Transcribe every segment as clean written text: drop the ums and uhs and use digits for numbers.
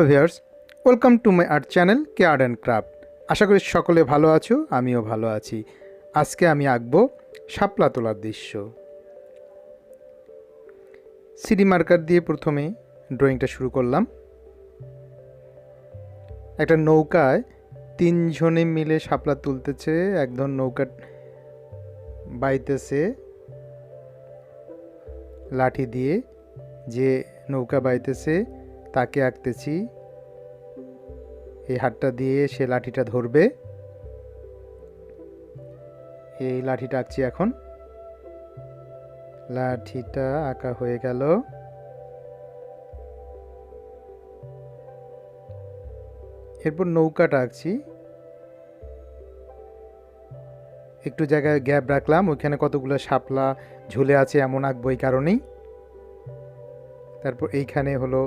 Hello viewers, welcome to my art channel কে art and craft. আশা করি সকলে ভালো আছো, আমিও ভালো আছি। আজকে আমি আঁকবো শাপলা তোলার দৃশ্য। সিডি মার্কার দিয়ে প্রথমে ড্রয়িংটা শুরু করলাম। একটা নৌকায় তিনজনে মিলে শাপলা তুলতেছে, একজন নৌকা বাইতেছে লাঠি দিয়ে, যে নৌকা বাইতেছে তাকে আঁকতেছি। এই হাতটা দিয়ে সে লাঠিটা ধরবে, এই লাঠিটা আঁকছি। এখন লাঠিটা আঁকা হয়ে গেল। এরপর নৌকাটা আঁকছি। একটু জায়গায় গ্যাপ রাখলাম, ওইখানে কতগুলো শাপলা ঝুলে আছে এমন আঁকবো এই কারণেই। তারপর এইখানে হলো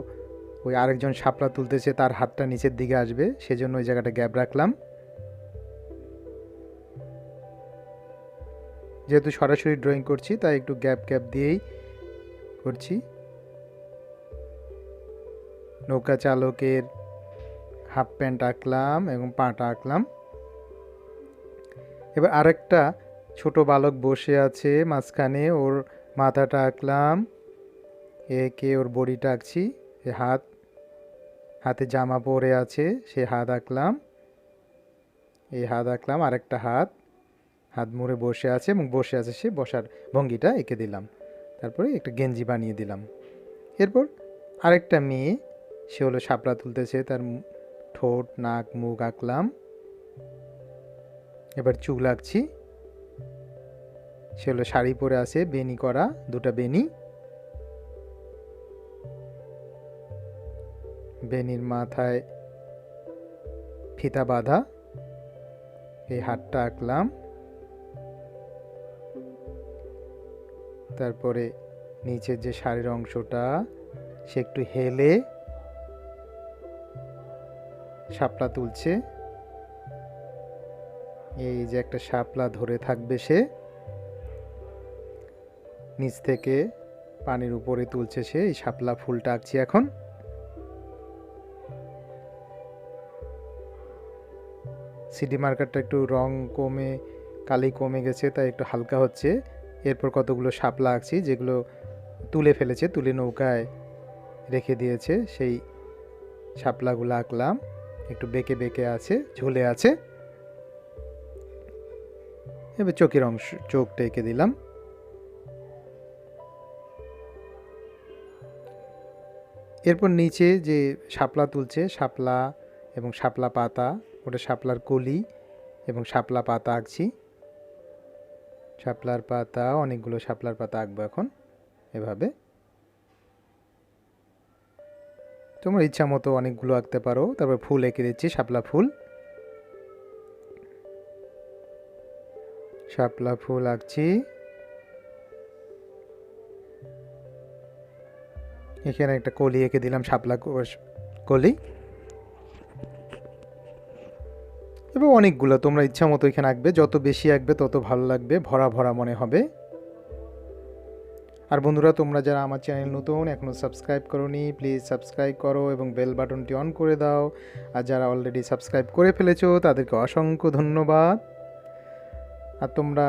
ওই আরেকজন শাপলা তুলতেছে, তার হাতটা নিচের দিকে আসবে, সেজন্য ওই জায়গাটা গ্যাপ রাখলাম। যেহেতু সরাসরি ড্রয়িং করছি তাই একটু গ্যাপ গ্যাপ দিয়েই করছি। নৌকা চালকের হাফ প্যান্ট আঁকলাম এবং পাটা আঁকলাম। এবার আরেকটা ছোট বালক বসে আছে মাঝখানে, ওর মাথাটা আঁকলাম, একে ওর বডিটা আঁকছি। হাতে জামা পরে আছে, সে হাত আঁকলাম, এই হাত আঁকলাম। আরেকটা হাত মুড়ে বসে আছে এবং বসে আছে, সে বসার ভঙ্গিটা এঁকে দিলাম। তারপরে একটা গেঞ্জি বানিয়ে দিলাম। এরপর আরেকটা মেয়ে, সে হলো শাপলা তুলতেছে, তার ঠোঁট, নাক, মুখ আঁকলাম। এবার চুল আঁকছি। সে হলো শাড়ি পরে আছে, বেনি করা, দুটা বেনি, বেনির মাথায় ফিতা বাঁধা। এই হাতটা আঁকলাম। তারপরে নিচের যে শাড়ির অংশটা, সে একটু হেলে শাপলা তুলছে। এই যে একটা শাপলা ধরে থাকবে, সে নিচ থেকে পানির উপরে তুলছে, সে এই শাপলা ফুলটা আঁকছি। এখন সিডি মার্কারটা একটু রং কমে, কালি কমে গেছে, তাই একটু হালকা হচ্ছে। এরপর কতগুলো শাপলা আঁকছি যেগুলো তুলে ফেলেছে, তুলে নৌকায় রেখে দিয়েছে, সেই শাপলাগুলো আঁকলাম। একটু বেঁকে বেঁকে আছে, ঝুলে আছে। এবার চোখের অংশ, চোখটা এঁকে দিলাম। এরপর নিচে যে শাপলা তুলছে, শাপলা এবং শাপলা পাতা, ওটা শাপলার কলি এবং শাপলা পাতা আঁকছি। শাপলার পাতা, অনেকগুলো শাপলার পাতা আঁকবো এখন এভাবে। তোমরা ইচ্ছা মতো অনেকগুলো আঁকতে পারো। তারপর ফুল এঁকে দিচ্ছি, শাপলা ফুল। শাপলা ফুল আঁকছি। এখানে একটা কলি এঁকে দিলাম, শাপলা কলি। এবং অনেকগুলো তোমরা ইচ্ছা মতো এখানে আঁকবে, যত বেশি আঁকবে তত ভালো লাগবে, ভরা ভরা মনে হবে। আর বন্ধুরা, তোমরা যারা আমার চ্যানেল নতুন, এখনও সাবস্ক্রাইব করোনি, প্লিজ সাবস্ক্রাইব করো এবং বেল বাটনটি অন করে দাও। আর যারা অলরেডি সাবস্ক্রাইব করে ফেলেছো তাদেরকে অসংখ্য ধন্যবাদ। আর তোমরা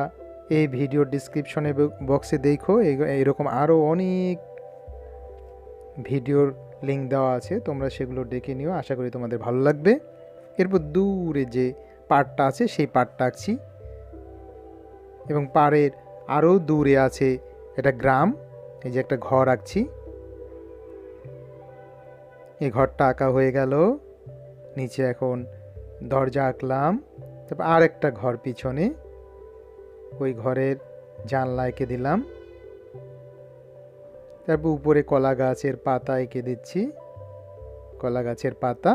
এই ভিডিওর ডিসক্রিপশনে বক্সে দেখো, এরকম আরও অনেক ভিডিওর লিঙ্ক দেওয়া আছে, তোমরা সেগুলো দেখে নিও, আশা করি তোমাদের ভালো লাগবে। এরপর দূরে যে পাড়টা আছে সেই পাড়টা আঁকছি, এবং পাড়ের আরও দূরে আছে এটা গ্রাম, এই যে একটা ঘর আঁকছি। এই ঘরটা আঁকা হয়ে গেল। নিচে এখন দরজা আঁকলাম। তারপর আর একটা ঘর পিছনে, ওই ঘরের জানলা এঁকে দিলাম। তারপর উপরে কলা গাছের পাতা এঁকে দিচ্ছি, কলা গাছের পাতা।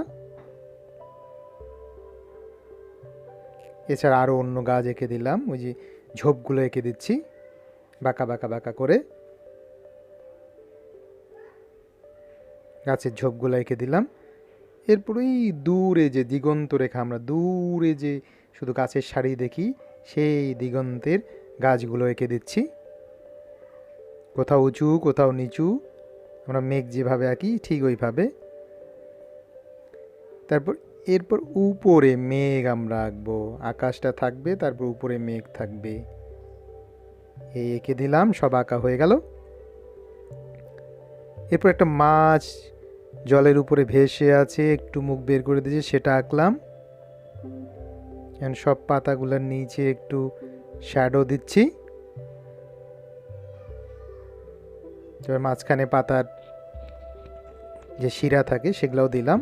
এছাড়া আরও অন্য গাছ এঁকে দিলাম, ওই যে ঝোপগুলো এঁকে দিচ্ছি বাঁকা বাঁকা বাঁকা করে, গাছের ঝোপগুলো এঁকে দিলাম। এরপর ওই দূরে যে দিগন্ত রেখা, আমরা দূরে যে শুধু গাছের সারি দেখি, সেই দিগন্তের গাছগুলো এঁকে দিচ্ছি, কোথাও উঁচু কোথাও নিচু, আমরা মেঘ যেভাবে আঁকি ঠিক ওইভাবে। তারপর এরপর উপরে মেঘ আমরা আঁকবো, আকাশটা থাকবে, তারপর উপরে মেঘ থাকবে। এই এঁকে দিলাম, সব আঁকা হয়ে গেল। এরপর একটা মাছ জলের উপরে ভেসে আছে, একটু মুখ বের করে দিয়েছে, সেটা আঁকলাম। এখন সব পাতাগুলোর নিচে একটু শ্যাডো দিচ্ছি। এবার মাঝখানে পাতার যে শিরা থাকে সেগুলোও দিলাম।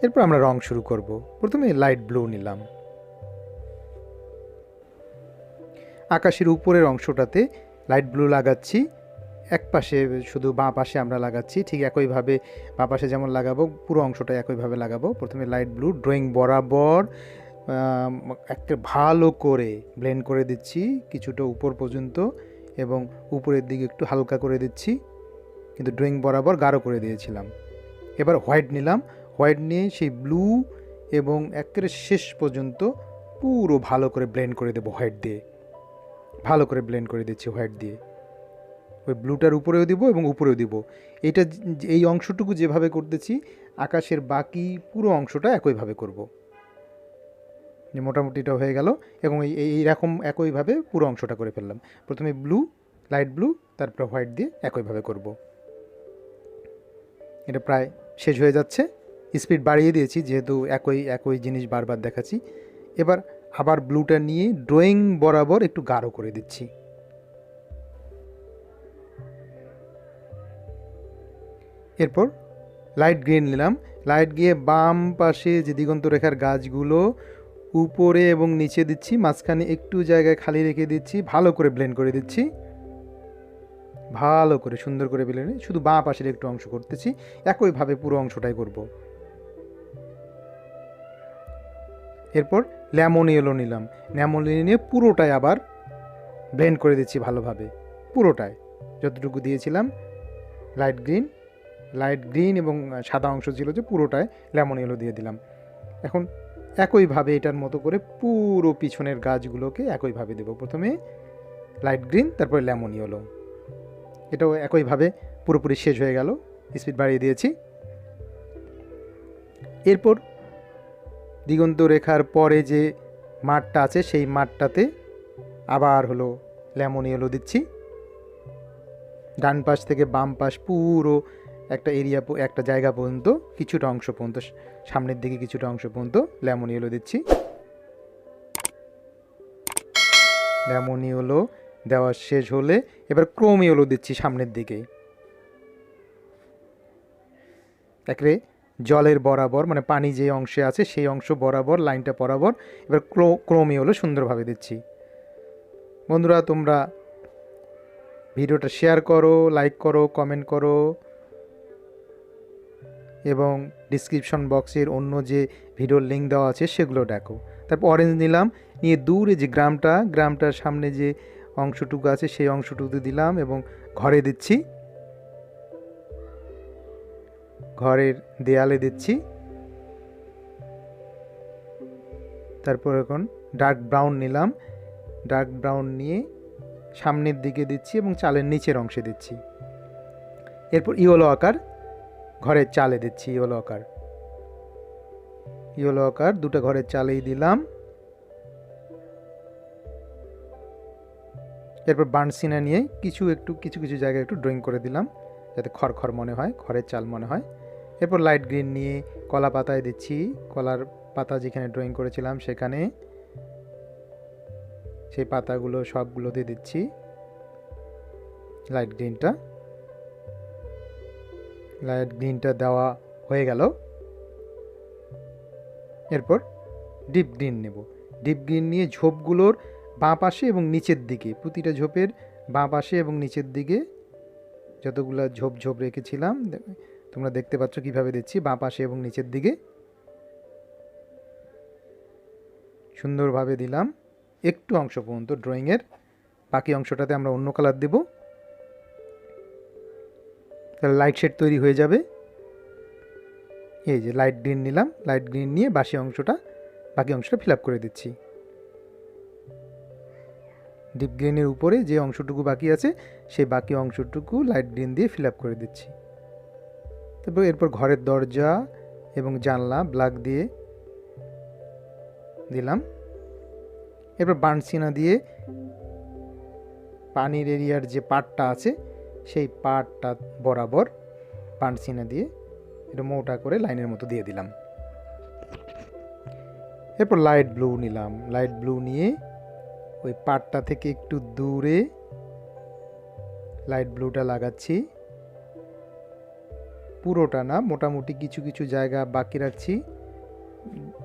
এরপর আমরা রং শুরু করব। প্রথমে লাইট ব্লু নিলাম। আকাশের উপরের অংশটাতে লাইট ব্লু লাগাচ্ছি। এক পাশে শুধু বাঁ পাশে আমরা লাগাচ্ছি, ঠিক একইভাবে বাঁ পাশে যেমন লাগাবো পুরো অংশটা একইভাবে লাগাবো। প্রথমে লাইট ব্লু ড্রয়িং বরাবর একটা ভালো করে ব্লেন্ড করে দিচ্ছি কিছুটা উপর পর্যন্ত, এবং উপরের দিকে একটু হালকা করে দিচ্ছি, কিন্তু ড্রয়িং বরাবর গাঢ় করে দিয়েছিলাম। এবার হোয়াইট নিলাম, হোয়াইট নিয়ে সেই ব্লু এবং একেবারে শেষ পর্যন্ত পুরো ভালো করে ব্লেন্ড করে দেবো হোয়াইট দিয়ে। ভালো করে ব্লেন্ড করে দিচ্ছি হোয়াইট দিয়ে। ওই ব্লুটার উপরেও দিব এবং উপরেও দিব। এইটা এই অংশটুকু যেভাবে করতেছি আকাশের বাকি পুরো অংশটা একইভাবে করব। মোটামুটি এটা হয়ে গেল, এবং এইরকম একইভাবে পুরো অংশটা করে ফেললাম। প্রথমে ব্লু, লাইট ব্লু, তারপরে হোয়াইট দিয়ে একইভাবে করব। এটা প্রায় শেষ হয়ে যাচ্ছে। স্পিড বাড়িয়ে দিয়েছি যেহেতু একই জিনিস বারবার দেখাচ্ছি। এবার আবার ব্লুটা নিয়ে ড্রয়িং বরাবর একটু গাঢ় করে দিচ্ছি। এরপর লাইট গ্রিন নিলাম। লাইট গিয়ে বাম পাশে যে দিগন্ত রেখার গাছগুলো উপরে এবং নিচে দিচ্ছি, মাঝখানে একটু জায়গায় খালি রেখে দিচ্ছি, ভালো করে ব্লেন্ড করে দিচ্ছি। ভালো করে সুন্দর করে ব্লেন্ড, শুধু বাঁ পাশের একটু অংশ করতেছি, একইভাবে পুরো অংশটাই করব। এরপর লেমন ইয়েলো নিলাম। লেমন ইয়েলো নিয়ে পুরোটাই আবার ব্লেন্ড করে দিচ্ছি ভালোভাবে, পুরোটাই যতটুকু দিয়েছিলাম। লাইট গ্রিন এবং সাদা অংশ ছিল যে পুরোটায় লেমন ইয়েলো দিয়ে দিলাম। এখন একইভাবে এটার মতো করে পুরো পিছনের গাছগুলোকে একইভাবে দেব। প্রথমে লাইট গ্রিন, তারপরে লেমন ইয়েলো। এটাও একইভাবে পুরোপুরি শেষ হয়ে গেল, স্পিড বাড়িয়ে দিয়েছি। এরপর দিগন্ত রেখার পরে যে মাঠটা আছে সেই মাঠটাতে আবার হলো লেমন ইয়েলো দিচ্ছি। ডান পাশ থেকে বাম পাশ পুরো একটা এরিয়া, একটা জায়গা পর্যন্ত, কিছুটা অংশ পর্যন্ত, সামনের দিকে কিছুটা অংশ পর্যন্ত লেমন ইয়েলো দিচ্ছি। লেমন ইয়েলো দেওয়া শেষ হলে এবার ক্রোম ইয়েলো দিচ্ছি সামনের দিকে। একেবারে জলের বরাবর, মানে পানি যে অংশে আছে সেই অংশ বরাবর, লাইনটা বরাবর এবার ক্রোম ইয়েলো সুন্দরভাবে দিচ্ছি। বন্ধুরা, তোমরা ভিডিওটা শেয়ার করো, লাইক করো, কমেন্ট করো, এবং ডিসক্রিপশন বক্সের অন্য যে ভিডিওর লিঙ্ক দেওয়া আছে সেগুলো দেখো। তারপর অরেঞ্জ নিলাম, নিয়ে দূরে যে গ্রামটার সামনে যে অংশটুকু আছে সেই অংশটুকু দিলাম এবং ঘরে দিচ্ছি, ঘরের দেয়ালে দিচ্ছি। তারপর এখন ডার্ক ব্রাউন নিলাম, ডার্ক ব্রাউন নিয়ে সামনের দিকে দিচ্ছি এবং চালের নিচের অংশে দিচ্ছি। এরপর ইয়েলো আকার ঘরের চালে দিচ্ছি, ইয়েলো আকার দুটো ঘরের চালেই দিলাম। এরপর বার্নসিনা নিয়ে কিছু জায়গায় একটু ড্রয়িং করে দিলাম যাতে খড় মনে হয়, খড়ের চাল মনে হয়। এরপর লাইট গ্রিন নিয়ে কলা পাতায় দিচ্ছি, কলার পাতা যেখানে ড্রয়িং করেছিলাম সেখানে সেই পাতাগুলো সবগুলোতে দিচ্ছি লাইট গ্রিনটা দেওয়া হয়ে গেল। এরপর ডিপ গ্রিন নেব। ডিপ গ্রিন নিয়ে ঝোপগুলোর বাঁ পাশে এবং নিচের দিকে, প্রতিটা ঝোপের বাঁ পাশে এবং নিচের দিকে যতগুলো ঝোপ রেখেছিলাম তোমরা দেখতে পাচ্ছ কিভাবে দিচ্ছি, বাঁ পাশে এবং নিচের দিকে সুন্দরভাবে দিলাম একটু অংশ পর্যন্ত ড্রয়িংয়ের। বাকি অংশটাতে আমরা অন্য কালার দেব, তাহলে লাইট শেড তৈরি হয়ে যাবে। এই যে লাইট গ্রিন নিলাম, লাইট গ্রিন নিয়ে বাকি অংশটা ফিল আপ করে দিচ্ছি। ডিপ গ্রিনের উপরে যে অংশটুকু বাকি আছে সেই বাকি অংশটুকু লাইট গ্রিন দিয়ে ফিল আপ করে দিচ্ছি। তারপর এরপর ঘরের দরজা এবং জানলা ব্ল্যাক দিয়ে দিলাম। এরপর বার্নসিনা দিয়ে পানির এরিয়ার যে পার্টটা আছে সেই পার্টটা বরাবর বার্নসিনা দিয়ে এটা মোটা করে লাইনের মতো দিয়ে দিলাম। এরপর লাইট ব্লু নিলাম, লাইট ব্লু নিয়ে ওই পার্টটা থেকে একটু দূরে লাইট ব্লুটা লাগাচ্ছি, পুরোটা না, মোটামুটি কিছু কিছু জায়গা বাকি রাখছি।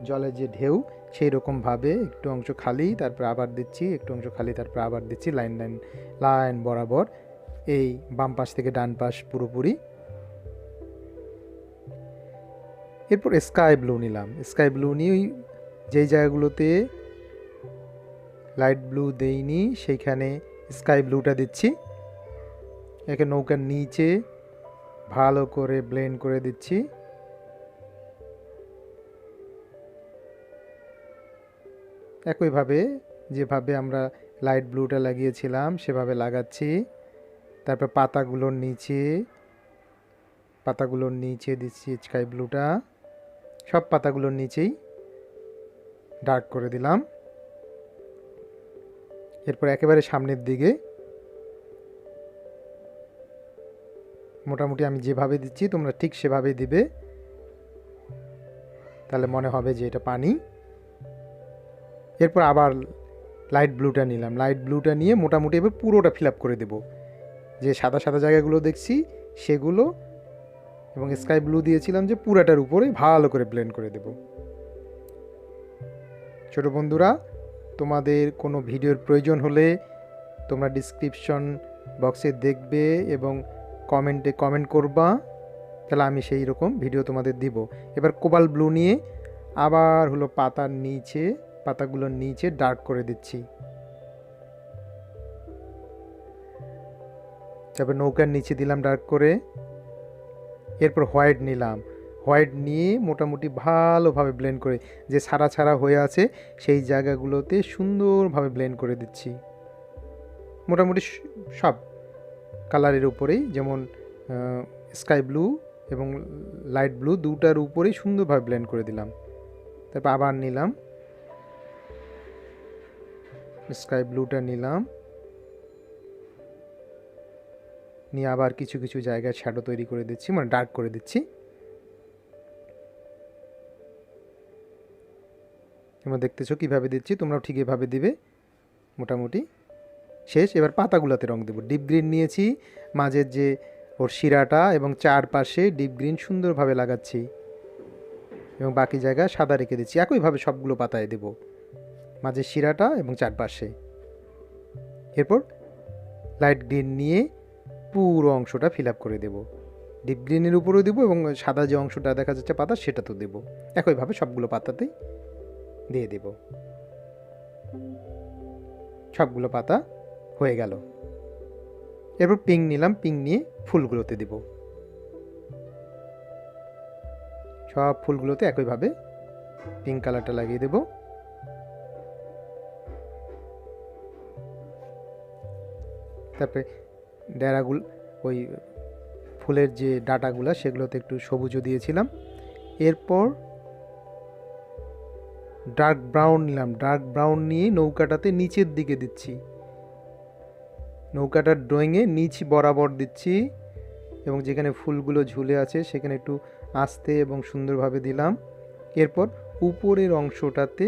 জলের যে ঢেউ সেই রকমভাবে একটু অংশ খালি, তারপর আবার দিচ্ছি, একটু অংশ খালি, তারপর আবার দিচ্ছি, লাইন লাইন লাইন বরাবর, এই বাম পাশ থেকে ডান পাশ পুরোপুরি। এরপর স্কাই ব্লু নিলাম, স্কাই ব্লু নিয়ে যেই জায়গাগুলোতে লাইট ব্লু দেইনি সেইখানে স্কাই ব্লুটা দিচ্ছি। একে নৌকার নিচে ভালো করে ব্লেন্ড করে দিচ্ছি। একইভাবে যেভাবে আমরা লাইট ব্লুটা লাগিয়েছিলাম সেভাবে লাগাচ্ছি। তারপর পাতাগুলোর নিচে দিচ্ছি স্কাই ব্লুটা, সব পাতাগুলোর নিচেই ডার্ক করে দিলাম। এরপর একেবারে সামনের দিকে মোটামুটি আমি যেভাবে দিচ্ছি তোমরা ঠিক সেভাবেই দিবে, তাহলে মনে হবে যে এটা পানি। এরপর আবার লাইট ব্লুটা নিলাম, লাইট ব্লুটা নিয়ে মোটামুটি এবার পুরোটা ফিল আপ করে দেব, যে সাদা সাদা জায়গাগুলো দেখছি সেগুলো, এবং স্কাই ব্লু দিয়েছিলাম যে পুরাটার উপরে ভালো করে ব্লেন্ড করে দেব। ছোট বন্ধুরা, তোমাদের কোনো ভিডিওর প্রয়োজন হলে তোমরা ডিসক্রিপশন বক্সে দেখবে এবং কমেন্টে কমেন্ট করবা, তাহলে আমি সেই রকম ভিডিও তোমাদের দিব। এবার কোবাল্ট ব্লু নিয়ে আবার হলো পাতাগুলোর নিচে ডার্ক করে দিচ্ছি। তারপর নৌকার নিচে দিলাম ডার্ক করে। এরপর হোয়াইট নিলাম, হোয়াইট নিয়ে মোটামুটি ভালোভাবে ব্লেন্ড করে, যে ছাড়া ছাড়া হয়ে আছে সেই জায়গাগুলোতে সুন্দরভাবে ব্লেন্ড করে দিচ্ছি। মোটামুটি সব কালারের উপরেই, যেমন স্কাই ব্লু এবং লাইট ব্লু দুটার উপরেই সুন্দরভাবে ব্লেন্ড করে দিলাম। তারপর আবার নিলাম স্কাই ব্লুটা নিয়ে আবার কিছু কিছু জায়গায় শ্যাডো তৈরি করে দিচ্ছি, মানে ডার্ক করে দিচ্ছি। তোমরা দেখতেছো কীভাবে দিচ্ছি, তোমরাও ঠিক এভাবে দিবে। মোটামুটি শেষ। এবার পাতাগুলোতে রং দেবো। ডিপ গ্রিন নিয়েছি, মাঝের যে ওর শিরাটা এবং চারপাশে ডিপ গ্রিন সুন্দরভাবে লাগাচ্ছি এবং বাকি জায়গা সাদা রেখে দিচ্ছি। একইভাবে সবগুলো পাতায় দেব, মাঝের শিরাটা এবং চারপাশে। এরপর লাইট গ্রিন নিয়ে পুরো অংশটা ফিল আপ করে দেব, ডিপ গ্রিনের উপরেও দেবো এবং সাদা যে অংশটা দেখা যাচ্ছে পাতা সেটা তো দেবো। একইভাবে সবগুলো পাতাতেই দিয়ে দেব। সবগুলো পাতা হয়ে গেল। এরপর পিঙ্ক নিলাম, পিঙ্ক নিয়ে ফুলগুলোতে দেব। সব ফুলগুলোতে একইভাবে পিঙ্ক কালারটা লাগিয়ে দেব। তারপরে ডেরাগুলো, ওই ফুলের যে ডাটাগুলো সেগুলোতে একটু সবুজও দিয়েছিলাম। এরপর ডার্ক ব্রাউন নিলাম, ডার্ক ব্রাউন নিয়ে নৌকাটাতে নিচের দিকে দিচ্ছি, নৌকাটার ড্রয়িংয়ে নিচ বরাবর দিচ্ছি এবং যেখানে ফুলগুলো ঝুলে আছে সেখানে একটু আস্তে এবং সুন্দরভাবে দিলাম। এরপর উপরের অংশটাতে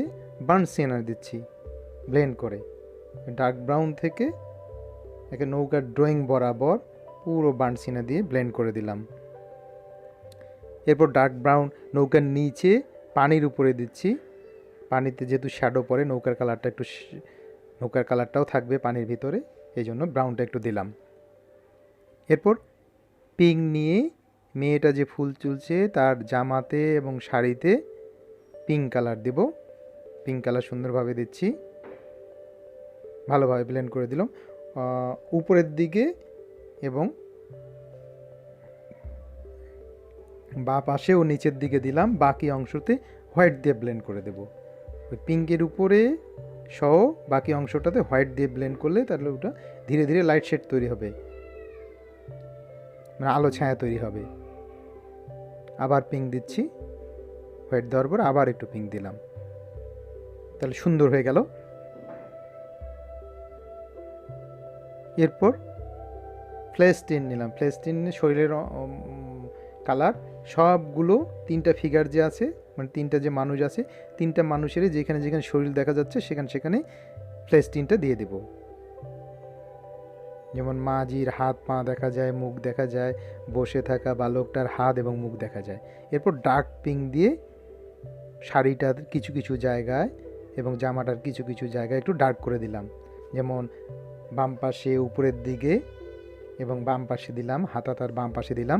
বার্ন সিনার দিচ্ছি ব্লেন্ড করে, ডার্ক ব্রাউন থেকে একে নৌকার ড্রয়িং বরাবর পুরো বার্ন সিনা দিয়ে ব্লেন্ড করে দিলাম। এরপর ডার্ক ব্রাউন নৌকার নিচে পানির উপরে দিচ্ছি, পানিতে যেহেতু শ্যাডো পড়ে নৌকার কালারটাও থাকবে পানির ভিতরে, এই জন্য ব্রাউনটা একটু দিলাম। এরপর পিঙ্ক নিয়ে মেয়েটা যে ফুল তুলছে তার জামাতে এবং শাড়িতে পিঙ্ক কালার দেব, পিঙ্ক কালার সুন্দরভাবে দিচ্ছি, ভালোভাবে ব্লেন্ড করে দিলাম। উপরের দিকে এবং বা পাশে ও নিচের দিকে দিলাম, বাকি অংশতে হোয়াইট দিয়ে ব্লেন্ড করে দেব। ওই পিঙ্কের উপরে সহ বাকি অংশটাতে হোয়াইট দিয়ে ব্লেন্ড করলে তাহলে ওটা ধীরে ধীরে লাইট শেড তৈরি হবে, মানে আলো ছায়া তৈরি হবে। আবার পিঙ্ক দিচ্ছি, হোয়াইট দেওয়ার পর আবার একটু পিঙ্ক দিলাম, তাহলে সুন্দর হয়ে গেল। এরপর প্লেস্টিন নিলাম, প্লেস্টিনে শরীরের কালার সবগুলো 3টা ফিগার যে আছে, মানে 3টা যে মানুষ আছে, 3টা মানুষেরই যেখানে যেখানে শরীর দেখা যাচ্ছে সেখানে সেখানে প্লেস্টিনটা দিয়ে দেব। যেমন মাঝির হাত পা দেখা যায়, মুখ দেখা যায়, বসে থাকা বালকটার হাত এবং মুখ দেখা যায়। এরপর ডার্ক পিঙ্ক দিয়ে শাড়িটার কিছু কিছু জায়গায় এবং জামাটার কিছু কিছু জায়গায় একটু ডার্ক করে দিলাম, যেমন বাম পাশে উপরের দিকে এবং বাম পাশে দিলাম, হাতাটার বাম পাশে দিলাম।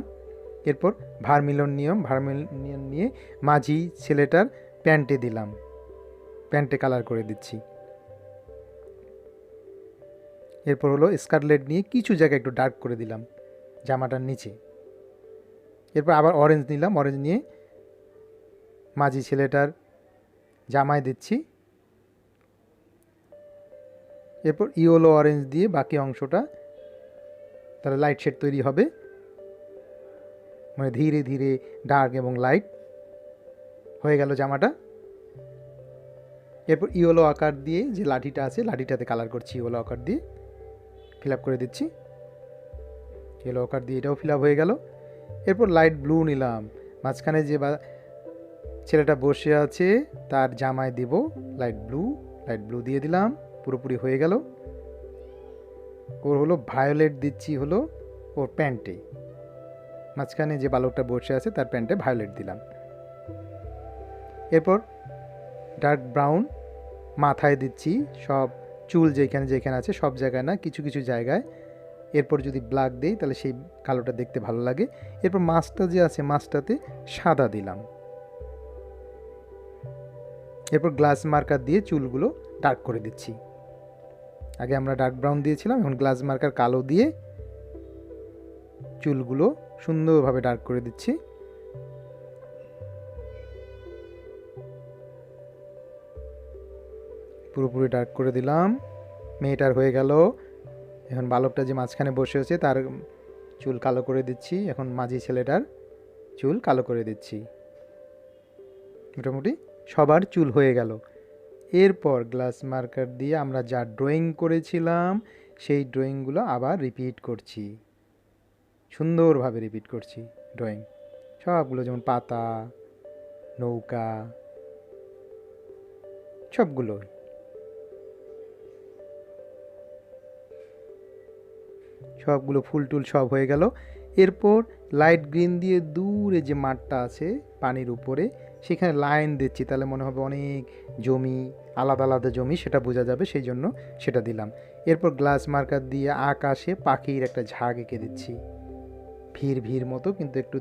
এরপর ভার্মিলন নিয়ে মাঝি ছেলেটার প্যান্টে দিলাম, প্যান্টে কালার করে দিচ্ছি। এরপর হলো স্কারলেট নিয়ে কিছু জায়গায় একটু ডার্ক করে দিলাম জামাটার নিচে। এরপর আবার অরেঞ্জ নিলাম, অরেঞ্জ নিয়ে মাঝি ছেলেটার জামায় দিচ্ছি। এরপর ইয়েলো অরেঞ্জ দিয়ে বাকি অংশটা, তাহলে লাইট শেড তৈরি হবে, মানে ধীরে ধীরে ডার্ক এবং লাইট হয়ে গেল জামাটা। এরপর ইয়েলো আকার দিয়ে যে লাঠিটা আছে লাঠিটাতে কালার করছি, ইয়েলো আকার দিয়ে ফিল আপ করে দিচ্ছি। ইয়েলো আকার দিয়ে এটাও ফিল আপ হয়ে গেল। এরপর লাইট ব্লু নিলাম, মাঝখানে যে ছেলেটা বসে আছে তার জামায় দেব লাইট ব্লু দিয়ে দিলাম, পুরোপুরি হয়ে গেল। ওর হলো ভায়োলেট দিচ্ছি হলো ওর প্যান্টে, মাঝখানে যে বালকটা বসে আছে তার প্যান্টে ভায়োলেট দিলাম। এরপর ডার্ক ব্রাউন মাথায় দিচ্ছি, সব চুল যেখানে যেখানে আছে সব জায়গায় না, কিছু কিছু জায়গায়। এরপর যদি ব্ল্যাক দিই তাহলে সেই কালোটা দেখতে ভালো লাগে। এরপর মাছটা যে আছে মাছটাতে সাদা দিলাম। এরপর গ্লাস মার্কার দিয়ে চুলগুলো ডার্ক করে দিচ্ছি। আগে আমরা ডার্ক ব্রাউন দিয়েছিলাম, এখন গ্লাস মার্কার কালো দিয়ে চুলগুলো সুন্দরভাবে ডার্ক করে দিচ্ছি। পুরোপুরি ডার্ক করে দিলাম, মেয়েটার হয়ে গেল। এখন বালকটা যে মাঝখানে বসে আছে তার চুল কালো করে দিচ্ছি, এখন মাঝি ছেলেটার চুল কালো করে দিচ্ছি। মোটামুটি সবার চুল হয়ে গেল। এরপর গ্লাস মার্কার দিয়ে আমরা যা ড্রয়িং করেছিলাম সেই ড্রয়িংগুলো আবার রিপিট করছি, সুন্দরভাবে রিপিট করছি ড্রয়িং সবগুলো, যেমন পাতা, নৌকা, সবগুলো ফুল টুল সব হয়ে গেল। এরপর লাইট গ্রিন দিয়ে দূরে যে মাঠটা আছে পানির উপরে সেখানে লাইন দিচ্ছি, তাহলে মনে হবে অনেক জমি, আলাদা আলাদা জমি, সেটা বোঝা যাবে, সেই জন্য সেটা দিলাম। এরপর গ্লাস মার্কার দিয়ে আকাশে পাখির একটা ঝাঁক এঁকে দিচ্ছি, ভিড় মতো কিন্তু একটু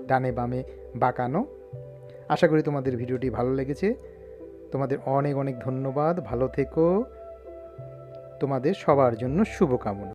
ডানে বামে বাঁকানো। আশা করি তোমাদের ভিডিওটি ভালো লেগেছে। তোমাদের অনেক অনেক ধন্যবাদ, ভালো থেকো, তোমাদের সবার জন্য শুভকামনা।